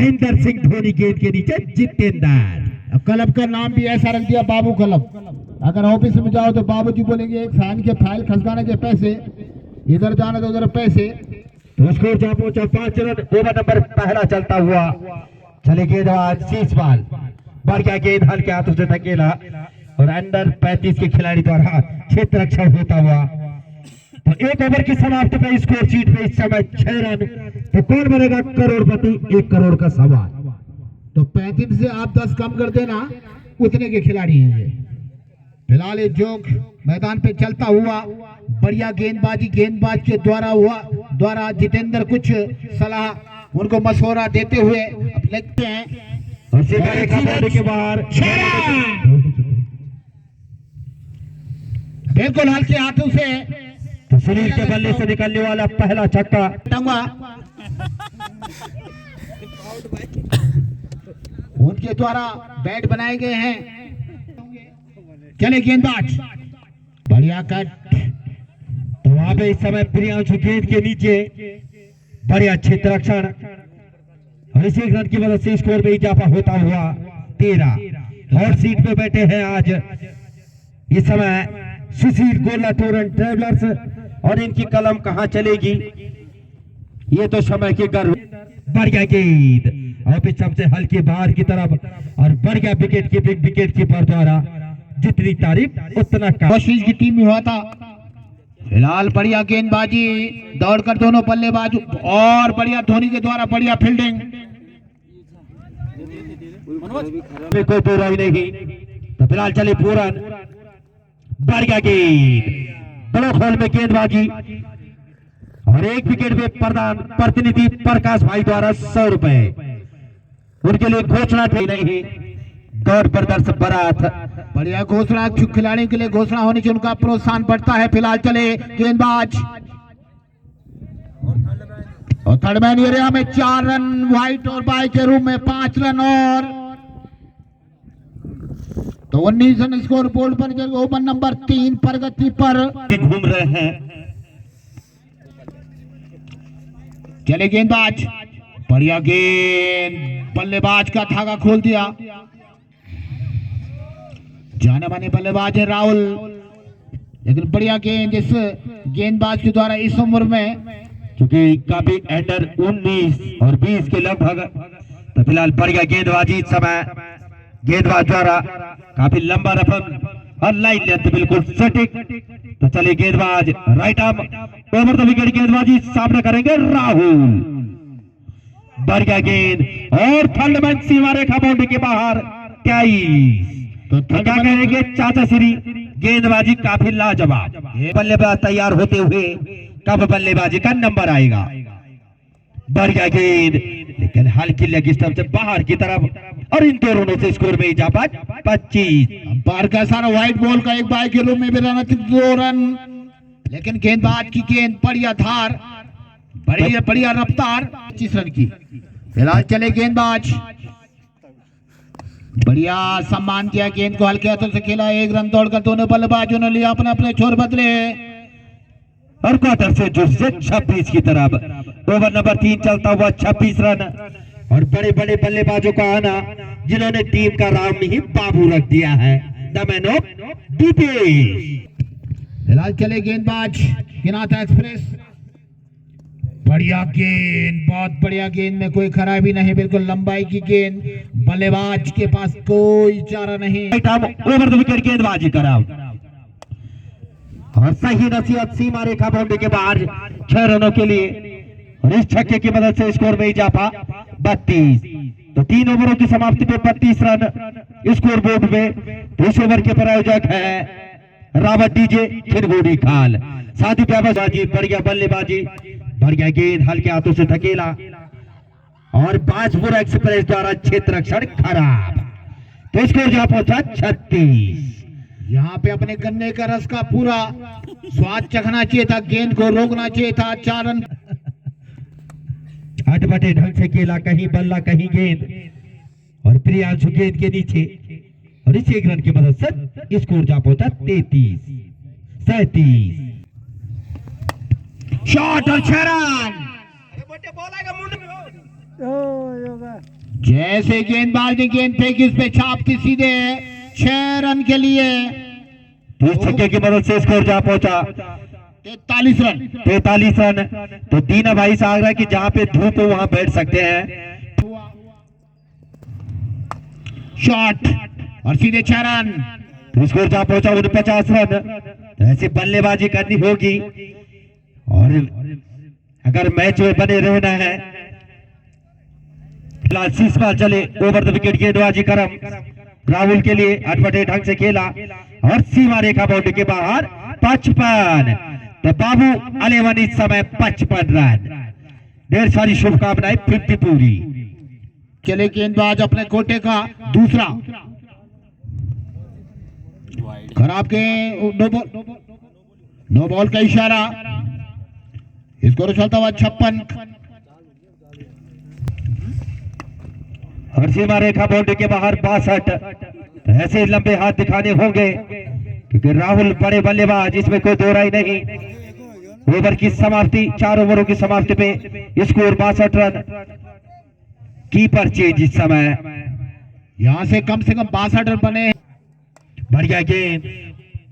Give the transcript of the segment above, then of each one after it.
महेंद्र सिंह धोनी गेंद के नीचे जितेंद्र। क्लब का नाम भी ऐसा रख दिया, बाबू क्लब। अगर ऑफिस में जाओ तो बाबूजी बोलेंगे एक फैन के फाइल खसकाने के पैसे, इधर जाने तो उधर पैसे। तो स्कोर जहां पहुंचा 5 रन। ओवर नंबर पहला चलता हुआ चले गेंदबाज शीश बाल, बढ़ गया गेंद हल्के हाथों से धकेला और अंडर 35 के खिलाड़ी द्वारा क्षेत्र रक्षण होता हुआ। तो एक ओवर की समाप्ति पे स्कोर शीट पे इस समय 6 रन। तो कौन बनेगा करोड़पति? 1 करोड़ का सवाल। तो 35 से आप 10 कम कर देना, उतने के खिलाड़ी हैं ये। फिलहाल ये जोक मैदान पे चलता हुआ, बढ़िया गेंदबाजी गेंदबाज के द्वारा जितेंद्र कुछ सलाह उनको मशवरा देते हुए अब लगते हैं और के बाहर बिल्कुल हल्के हाथों से। तो सुनील के बल्ले से निकलने वाला पहला छक्का उनके द्वारा बैट बनाए गए हैं। चले गेंदबाज, बढ़िया कट। तो वहां पे इस समय प्रियांशु गेंद के नीचे बढ़िया क्षेत्र रक्षण और इसी रन की मदद से स्कोर में इजाफा होता हुआ 13। हॉट सीट पे बैठे हैं आज इस समय सुशील गोला टूर एंड ट्रेवलर्स और इनकी कलम कहां चलेगी ये तो समय के गर्व। बढ़िया गेंद और फिर सबसे हल्की बाहर की तरफ और बढ़िया विकेट कीपर द्वारा जितनी तारीफ उतना कम। कोशिश की टीम में हुआ था। फिलहाल बढ़िया गेंदबाजी, दौड़कर दोनों बल्लेबाज और बढ़िया धोनी के द्वारा बढ़िया फील्डिंग। कोई दो राय नहीं। तो फिलहाल चले पूरन, बढ़िया गेंद ब्लॉक होल में गेंदबाजी और एक विकेट पे प्रतिनिधि प्रकाश भाई द्वारा 100 रुपए उनके लिए घोषणा नहीं। दौड़ प्रदर्शन बारात, बढ़िया घोषणा, खिलाड़ी के लिए घोषणा होने से उनका प्रोत्साहन बढ़ता है। फिलहाल चले गेंदबाज और थर्ड मैन एरिया में 4 रन, व्हाइट और बाई के रूप में 5 रन और तो 19 रन स्कोर बोर्ड पर। ओवर नंबर 3 प्रगति पर घूम रहे हैं। चले गेंदबाज, बढ़िया गेंद, बल्लेबाज का धागा खोल दिया। जाने माने बल्लेबाज है राहुल, लेकिन बढ़िया गेंद इस गेंदबाज के द्वारा इस उम्र में, क्योंकि काफी अंडर 19 और 20 के लगभग। तो फिलहाल बढ़िया गेंदबाजी इस समय गेंदबाज द्वारा काफी लंबा रफम और लाइन लेंथ बिल्कुल सटीक। तो चलिए गेंदबाज right arm over the wicket गेंदबाजी सामने करेंगे राहुल। बढ़िया गेंद और थर्ड मैन सीमा रेखा बाउंड्री के बाहर 23। तो क्या करेंगे चाचा श्री? गेंदबाजी काफी लाजवाब। बल्लेबाज तैयार होते हुए कब बल्लेबाजी का नंबर आएगा? बढ़िया गेंद लेकिन हल्की लेग स्टंप से बाहर की तरफ और इन दोनों से स्कोर में इजाफा 25। बार का सारा व्हाइट बॉल का एक बाई के रूप में भी रन 2 रन, लेकिन गेंदबाज की गेंद बढ़िया धार, बढ़िया रफ्तार 25 रन की। फिलहाल चले गेंदबाज, बढ़िया सम्मान किया, गेंद को हल्के हाथों से खेला। 1 रन दौड़कर दोनों बल्लेबाजों ने लिया अपने अपने छोर बदले और क्वार्टर से जो 26 की तरफ। ओवर नंबर 3 चलता हुआ 26 रन और बड़े बड़े बल्लेबाजों का आना जिन्होंने टीम का राम नहीं बाबू रख दिया है। The man of DP. फिलहाल चले गेंदबाज किनाता एक्सप्रेस, बढ़िया गेंद, बहुत बढ़िया गेंद में कोई खराबी नहीं, बिल्कुल लंबाई की गेंद, बल्लेबाज के पास कोई चारा नहीं। ओवर द विकेट गेंदबाजी कराओ और सही नसीहत सीमा रेखा बाउंड्री के बाहर 6 रनों के लिए और इस छक्के की मदद से स्कोर में इजाफा 32। तो 3 ओवरों की समाप्ति पे 32 रन स्कोर बोर्ड में। इस ओवर के प्रायोजक है रावत डीजे खिरगोड़ी खाल। साथ ही व्यापारी बढ़िया बल्लेबाजी, बढ़िया गेंद हल्के हाथों से धकेला और बाजपुर एक्सप्रेस द्वारा क्षेत्र रक्षण खराब। तो स्कोर जहां पहुंचा 36। यहाँ पे अपने गन्ने का रस का पूरा स्वाद चखना चाहिए था, गेंद को रोकना चाहिए था। 4 रन अटपटे ढंग से खेला, कहीं बल्ला कहीं गेंद और प्रियांशु गेंद के नीचे और इस 1 रन की मदद से स्कोर जा पहुंचा 33-37। शॉट और 6 रन। अरे बच्चे बॉल आएगा मुंड में हो। जैसे गेंदबाज ने गेंद फेंकी उस पे छापती सीधे 6 रन के लिए। 30 छक्के की मदद से स्कोर जा पहुंचा 43 रन। 43 रन। तो दीना भाई से आग्रह कि जहां पे धूप हो वहां बैठ सकते हैं। शॉट और सीधे 6 रन। तो स्कोर जा पहुंचा 49 रन। तो ऐसे बल्लेबाजी करनी होगी और अगर मैच में बने रहना है। फिलहाल 30 बाल चले, ओवर द विकेट गेंदबाजी करम राहुल के लिए अटपटे ढंग से खेला और सीमा रेखा बाउंड्री के बाहर 55। तो बाबू अलेवन इस समय 55 रन। ढेर सारी शुभकामनाएं 50 पूरी। चले गेंदबाज अपने कोटे का दूसरा खराब के नो बॉल का इशारा। स्कोर चलता हुआ 56 और सीमा रेखा बाउंड्री के बाहर 62। ऐसे लंबे हाथ दिखाने होंगे क्योंकि राहुल बड़े बल्लेबाज, इसमें कोई दो राय नहीं। ओवर की समाप्ति, 4 ओवरों की समाप्ति पे स्कोर 62 रन। कीपर चेंज इस समय, यहां से कम 62 रन बने। बढ़िया गेंद,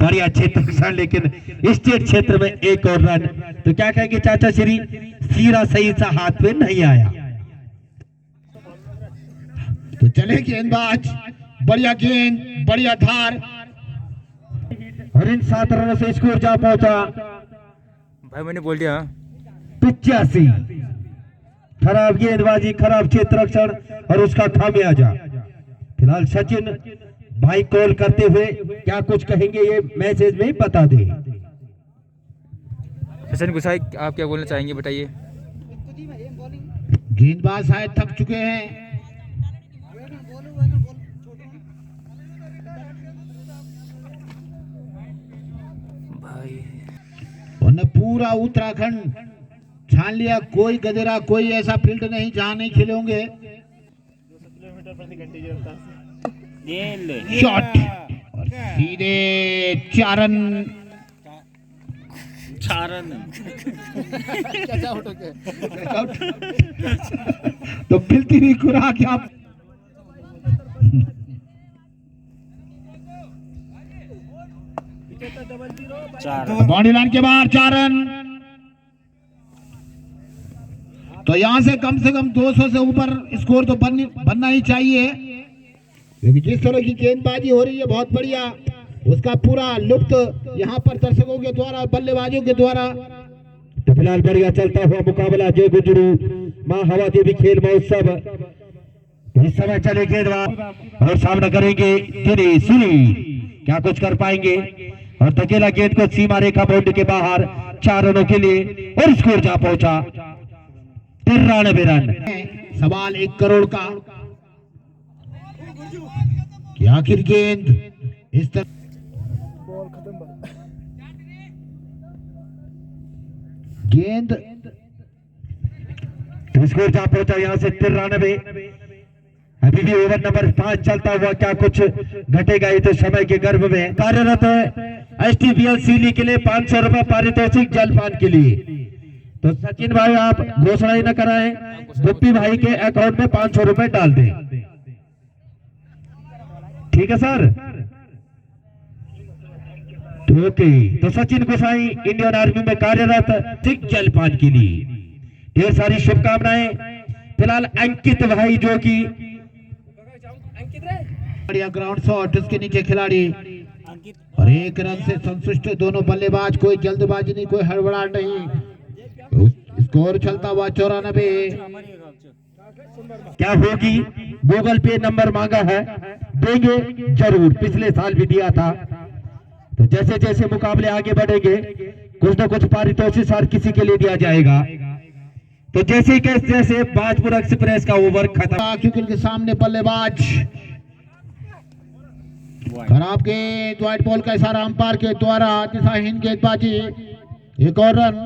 बढ़िया क्षेत्र, लेकिन स्टेट क्षेत्र में एक और रन। तो क्या कहेंगे चाचा श्री, सीरा सही सा हाथ में नहीं आया। तो चले गेंदबाज, बढ़िया गेंद, बढ़िया धार और इन 7 रनों से स्कोर जा पहुंचा भाई, मैंने बोल दिया 85। खराब गेंदबाजी, खराब क्षेत्र रक्षण और उसका खामियाजा। फिलहाल सचिन भाई कॉल करते हुए क्या कुछ कहेंगे ये मैसेज में ही बता दे। सचिन गुसाई, आप क्या बोलना चाहेंगे बताइए। गेंदबाज शायद थक चुके हैं। भाई उन्होंने पूरा उत्तराखंड छान लिया, कोई गदेरा, कोई ऐसा फील्ड नहीं जहां नहीं खेले होंगे। शॉट और सीधे 4 रन। तो मिलती नहीं खुराक आप। बाउंड्री लाइन के बाहर 4 रन। तो यहां से कम 200 से ऊपर स्कोर तो बनना ही चाहिए, क्योंकि जिस तरह की गेंदबाजी हो रही है बहुत बढ़िया, उसका पूरा लुप्त यहाँ पर दर्शकों के द्वारा, बल्लेबाजों के द्वारा। तो फिलहाल बढ़िया चलता हुआ मुकाबला जय गुजरू मां हवा देवी खेल महोत्सव। इस समय चले गेंदबाज और सामना करेंगे दिनेश सुनी, क्या कुछ कर पाएंगे। और तकेला गेंद को सीमा रेखा बाउंड्री के बाहर 4 रनों के लिए और स्कोर जा पहुंचा 93 रन। सवाल 1 करोड़ का कि आखिर गेंद इस तरह गेंद स्कोर जा पहुंचा यहां से 93। अभी भी ओवर नंबर 5 चलता हुआ, क्या कुछ घटेगा ये तो समय के गर्भ में। कार्यरत है STPL सीली के लिए 500 रुपए पारितोषिक जलपान के लिए। तो सचिन भाई आप घोषणा ही न कराएं, गुप्पी भाई के अकाउंट में 500 रुपए डाल दें, ठीक है सर। ओके, तो सचिन गोसाई इंडियन आर्मी में कार्यरत सिख जलपान के लिए ढेर सारी शुभकामनाएं। फिलहाल अंकित भाई जो कि बढ़िया ग्राउंड शॉट, उसके नीचे खिलाड़ी और 1 रन से संतुष्ट दोनों बल्लेबाज, कोई जल्दबाजी नहीं, कोई हड़बड़ाहट नहीं। स्कोर चलता हुआ 94। क्या होगी, गूगल पे नंबर मांगा है, देंगे जरूर, पिछले साल भी दिया था। तो जैसे जैसे मुकाबले आगे बढ़ेंगे कुछ न कुछ पारितोषिक हर किसी के लिए दिया जाएगा। तो जैसे ही जैसे बाजपुर एक्सप्रेस का ओवर खत्म, क्योंकि उनके सामने बल्लेबाज खराब के व्हाइट बॉल का इशारा अंपायर के द्वारा, दिशाहीन गेंदबाजी। 1 और रन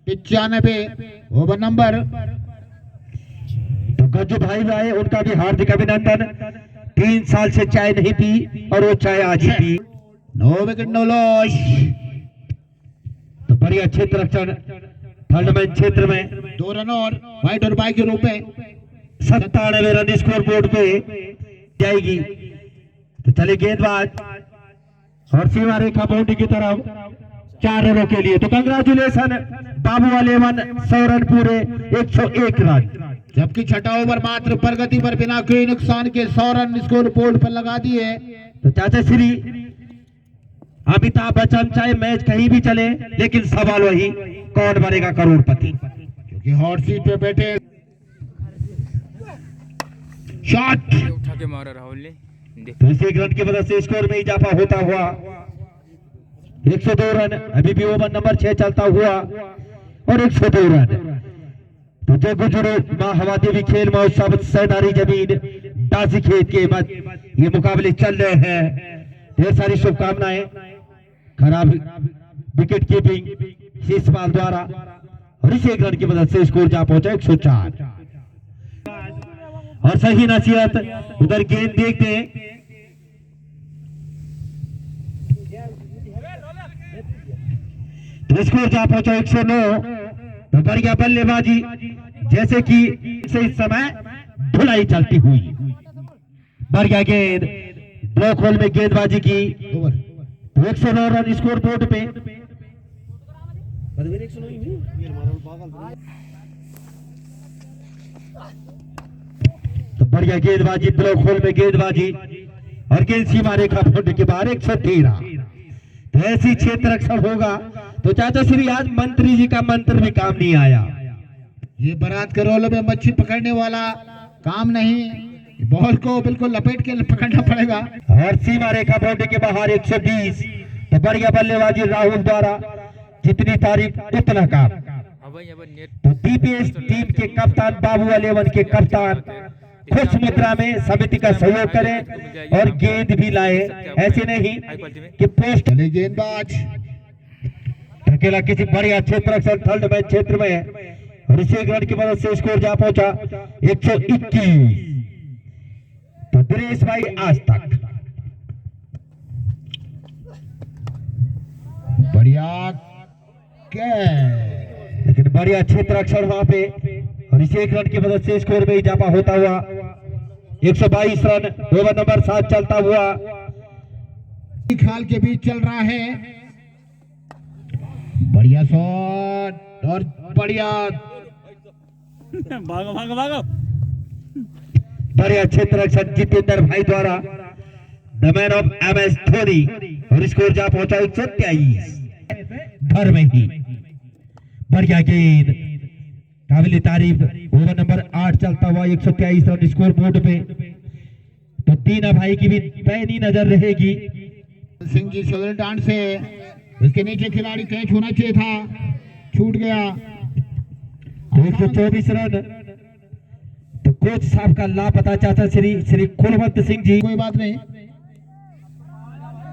95 ओवर नंबर। तो गज्जू भाई आए, उनका भी हार्दिक अभिनंदन। 3 साल से चाय नहीं पी और वो चाय आज ही पी। 9 wicket 9 loss. तो बढ़िया क्षेत्र रक्षण थर्ड मैन क्षेत्र में 2 रन और व्हाइट और बाई के रूप में। 97 रन स्कोर बोर्ड पे जाएगी। तो चले गेंदबाज और सीमा रेखा बाउंड्री की तरफ 4 रनों के लिए। तो कंग्रेचुलेशन बाबू वाले 100 रन पूरे 101 रन। जबकि छठा ओवर मात्र प्रगति पर बिना कोई नुकसान के 100 रन स्कोर बोर्ड पर लगा दिए। तो चाचा श्री अमिताभ बच्चन चाहे मैच कहीं भी चले, लेकिन सवाल वही, कौन बनेगा करोड़पति। क्योंकि हॉट सीट पे बैठे। शॉट उठा के मारा राहुल ने। तो इस 1 रन की वजह से स्कोर में इजाफा होता हुआ 102 रन। अभी भी ओवर नंबर 6 चलता हुआ और 102 रन। तो जय गुजरो माँ हवा देवी खेल महोत्सव सैदारी जमीन दासी खेत के बाद ये मुकाबले चल रहे हैं। ढेर सारी शुभकामनाएं। खराब विकेट कीपिंग शीशपाल द्वारा और इस 1 रन की मदद से स्कोर जा पहुंचा 104। और सही नसीहत, उधर गेंद देखते तो स्कोर जा पहुंचा 109। तो बढ़िया बल्लेबाजी, जैसे कि इस समय धुलाई चलती हुई। बढ़िया गेंद ब्लॉक होल में गेंदबाजी की। ओवर। तो 109 रन स्कोर बोर्ड पे। तो बढ़िया गेंदबाजी ब्लॉक होल में गेंदबाजी और गेंद सीमा रेखा बाउंड्री के बाहर 113। तो ऐसी क्षेत्र रक्षण होगा। तो चाचा श्री आज मंत्री जी का मंत्र भी काम नहीं आया। ये बारात के रोल में मच्छी पकड़ने वाला काम नहीं, बॉल को बिल्कुल लपेट के पकड़ना पड़ेगा। और सीमा रेखा बाउंड्री के बाहर 120। तो बढ़िया बल्लेबाजी राहुल द्वारा, जितनी तारीफ उतना काम। तो डीपीएस टीम के कप्तान बाबू अलेवन के कप्तान खुश मुद्रा में समिति का सहयोग करें और गेंद भी लाए। ऐसे नहीं कि पोस्ट चले गेंदबाज। अकेला किसी बढ़िया क्षेत्र रक्षण थर्ड मैच क्षेत्र में है और इसी 1 रन की मदद से स्कोर जा पहुंचा 121। तो दिनेश भाई आज तक बढ़िया क्या, लेकिन बढ़िया क्षेत्र रक्षण वहां पे और इसी 1 रन की मदद से स्कोर में इजाफा होता हुआ 122 रन। ओवर नंबर 7 चलता हुआ। खाल के बीच चल रहा है। बढ़िया शॉट और बढ़िया भागो भागो भागो। बढ़िया क्षेत्र रक्षण जितेंद्र भाई द्वारा, the man of MS Dhoni, और स्कोर जा पहुंचा 123 घर में ही। बढ़िया गेंद, काबिल तारीफ। ओवर नंबर 8 चलता हुआ 123 रन स्कोर बोर्ड पे। तो दीना भाई की भी पैनी नजर रहेगी। सिंह जी शोल्डर डांड से उसके नीचे खिलाड़ी कैच होना चाहिए था, छूट गया। 124 रन। तो कोच साहब का लापता चाचा श्री कुलवंत सिंह जी। कोई बात नहीं,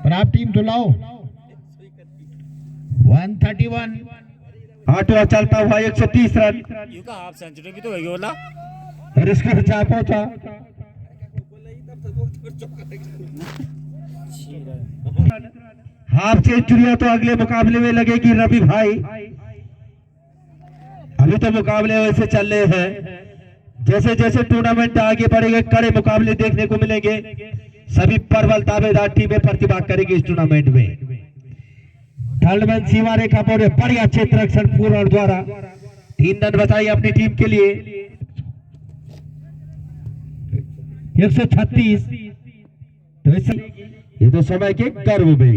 पर आप टीम तो लाओ। 131। आठवां चलता हुआ 130 रन हाफ सेंचुरी भी तो होगी बोला। और स्कोर जा पहुंचा हाफ सेंचुरियां तो अगले मुकाबले में लगेगी रवि भाई। अभी तो मुकाबले वैसे चल रहे हैं। जैसे जैसे टूर्नामेंट आगे बढ़ेंगे कड़े मुकाबले देखने को मिलेंगे। सभी प्रबल दावेदार टीमें प्रतिभा करेगी इस टूर्नामेंट में। थर्ड मैन सीमा रेखा पर बढ़िया क्षेत्र रक्षण पूर्ण द्वारा 3 रन बचाई अपनी टीम के लिए। 136। तो ये तो समय के गर्व में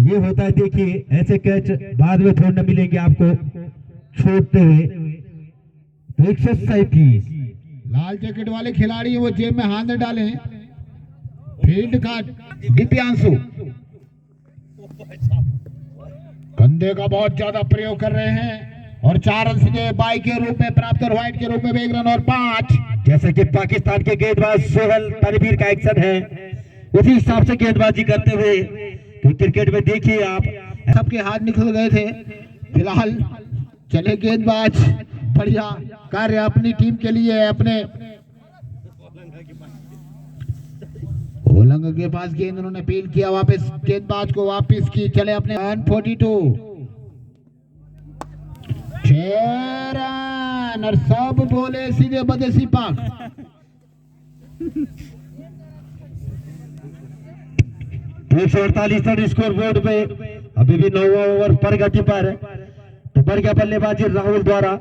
ये होता है। देखिए ऐसे कैच बाद में थोड़ा न मिलेंगे आपको छोड़ते हुए। तो 137। लाल जैकेट वाले खिलाड़ी वो जेब में हाथ न डालें। फील्ड का दिव्यांशु कंधे का बहुत ज्यादा प्रयोग कर रहे हैं और 4 रन से बाई के रूप में प्राप्त और व्हाइट के रूप में 1 रन और 5। जैसे कि पाकिस्तान के गेंदबाज सोहेल तनवीर का एक्शन है, उसी हिसाब से गेंदबाजी करते हुए तो क्रिकेट में देखिए आप सबके हाथ निकल गए थे। फिलहाल चले गेंदबाज, बढ़िया कार्य अपनी टीम के लिए। अपने ओलंग के पास गेंद उन्होंने अपील किया, वापस गेंदबाज को वापस की। चले अपने 142 6 रन। रन और सब बोले सीधे बदेसी पाक। 148 रन स्कोर बोर्ड पे। अभी भी 9वां ओवर प्रगति पर है। तो बढ़िया बल्लेबाजी राहुल द्वारा।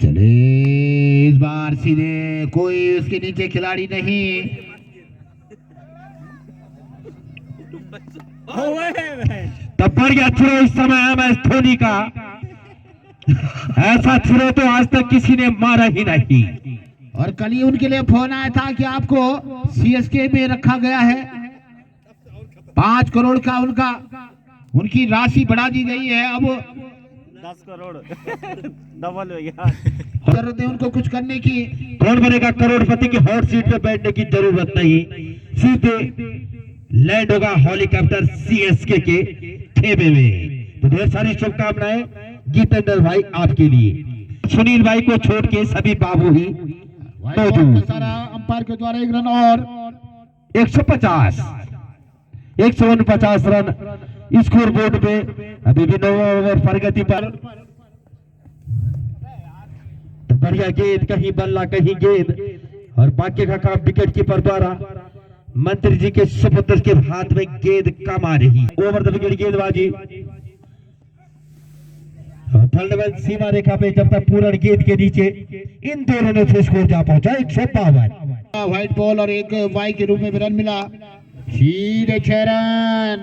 चले इस बार सीधे, कोई उसके नीचे खिलाड़ी नहीं। तब बढ़िया थ्रो इस समय MS धोनी का। ऐसा थ्रो तो आज तक किसी ने मारा ही नहीं। और कल ही उनके लिए फोन आया था कि आपको CSK में रखा गया है, 5 करोड़ का उनकी राशि बढ़ा दी गई है। अब 10 करोड़ डबल हो गया। जरूरत है उनको कुछ करने की। कौन बनेगा करोड़पति की हॉट सीट पे बैठने की जरूरत नहीं, सीधे लैंड होगा हेलीकॉप्टर CSK के खेमे में। तो ढेर सारी शुभकामनाएं गीतेंद्र भाई आपके लिए। सुनील भाई को छोड़ के सभी बाबू ही मौजूद। सारा अंपायर के द्वारा 1 रन और 149 रन स्कोर बोर्ड पे। अभी भी 9वां ओवर प्रगति पर। तो बढ़िया गेंद, कहीं बल्ला कहीं गेंद, और बाकी का काम विकेट कीपर द्वारा। मंत्री जी के सुपुत्र के हाथ में गेंद कम आ रही। ओवर द विकेट गेंदबाजी। थर्ड मैन सीमा रेखा पे जब तक पूर्ण गेंद के नीचे, इन दो रनों से स्कोर जा पहुंचा 152। व्हाइट बॉल और एक वाई के रूप में भी रन मिला। सीधे 6 रन।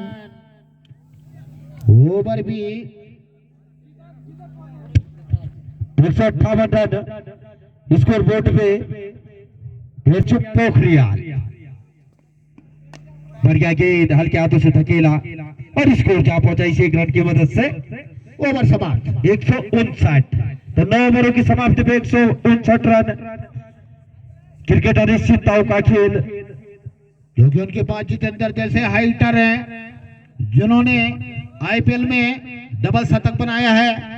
ओवर भी 158 रन स्कोर बोर्ड पे। चुप पोखरियाल, बढ़िया गेंद हल्के हाथों से धकेला और स्कोर जा पहुंचा इस 1 रन की मदद से। ओवर समाप्त 159। तो 9 ओवरों की समाप्ति पे 159 रन। क्रिकेट अनिश्चितताओं का खेल, क्योंकि उनके पास जितेंद्र जैसे हाइटर हैं जिन्होंने IPL में डबल शतक बनाया है।